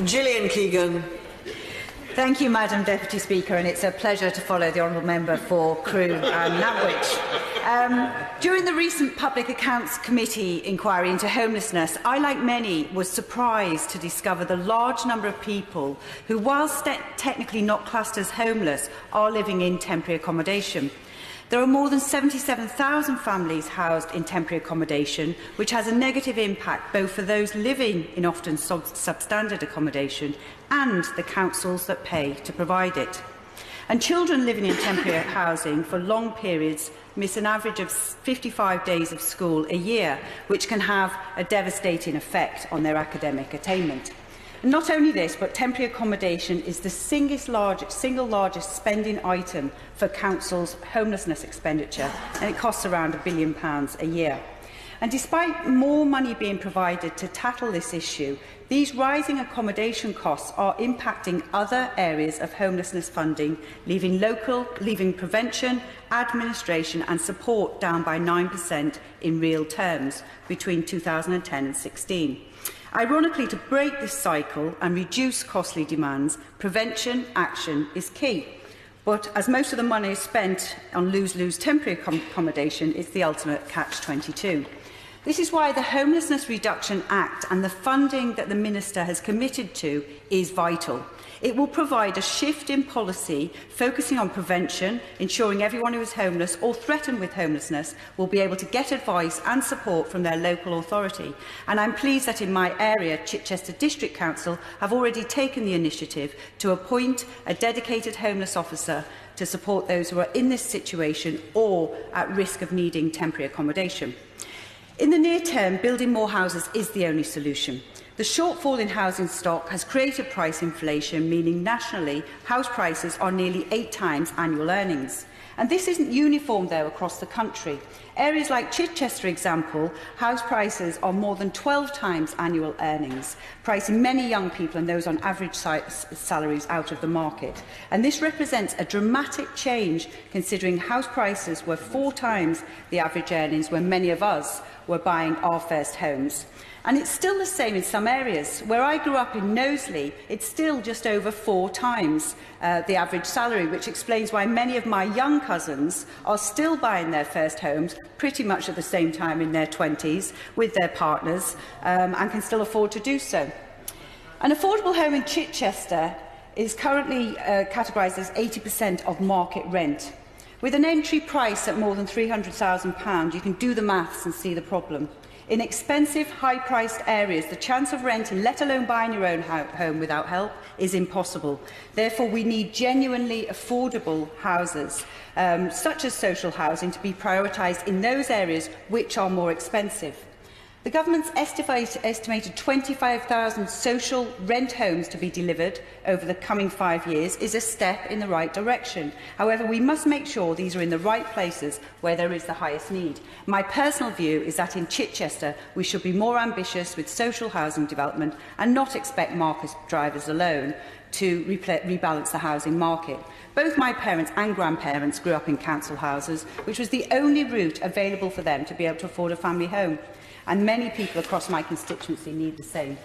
Gillian Keegan. Thank you, Madam Deputy Speaker, and it's a pleasure to follow the Honourable Member for Crewe and Nantwich. During the recent Public Accounts Committee inquiry into homelessness, I, like many, was surprised to discover the large number of people who, whilst technically not classed as homeless, are living in temporary accommodation. There are more than 77,000 families housed in temporary accommodation, which has a negative impact both for those living in often substandard accommodation and the councils that pay to provide it. And children living in temporary housing for long periods miss an average of 55 days of school a year, which can have a devastating effect on their academic attainment. Not only this, but temporary accommodation is the single largest spending item for councils' homelessness expenditure, and it costs around £1 billion a year. And despite more money being provided to tackle this issue, these rising accommodation costs are impacting other areas of homelessness funding, leaving prevention, administration and support down by 9% in real terms between 2010 and 16. Ironically, to break this cycle and reduce costly demands, prevention action is key. But as most of the money is spent on lose-lose temporary accommodation, it's the ultimate catch-22. This is why the Homelessness Reduction Act and the funding that the Minister has committed to is vital. It will provide a shift in policy focusing on prevention, ensuring everyone who is homeless or threatened with homelessness will be able to get advice and support from their local authority. And I'm pleased that in my area, Chichester District Council have already taken the initiative to appoint a dedicated homeless officer to support those who are in this situation or at risk of needing temporary accommodation. In the near term, building more houses is the only solution. The shortfall in housing stock has created price inflation, meaning nationally house prices are nearly 8 times annual earnings. And this isn't uniform, though, across the country. Areas like Chichester, for example, house prices are more than 12 times annual earnings, pricing many young people and those on average salaries out of the market. And this represents a dramatic change, considering house prices were 4 times the average earnings when many of us were buying our first homes. And it's still the same in some areas. Where I grew up in Knowsley, it's still just over 4 times the average salary, which explains why many of my young cousins are still buying their first homes pretty much at the same time in their 20s with their partners and can still afford to do so. An affordable home in Chichester is currently categorised as 80% of market rent. With an entry price at more than £300,000, you can do the maths and see the problem. In expensive, high-priced areas, the chance of renting, let alone buying your own home without help, is impossible. Therefore, we need genuinely affordable houses, such as social housing, to be prioritised in those areas which are more expensive. The government's estimated 25,000 social rent homes to be delivered over the coming 5 years is a step in the right direction. However, we must make sure these are in the right places where there is the highest need. My personal view is that in Chichester we should be more ambitious with social housing development and not expect market drivers alone to rebalance the housing market. Both my parents and grandparents grew up in council houses, which was the only route available for them to be able to afford a family home. And many people across my constituency need the same.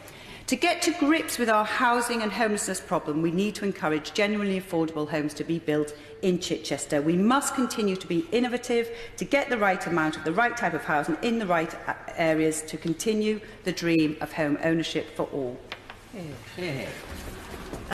To get to grips with our housing and homelessness problem, we need to encourage genuinely affordable homes to be built in Chichester. We must continue to be innovative to get the right amount of the right type of housing in the right areas to continue the dream of home ownership for all.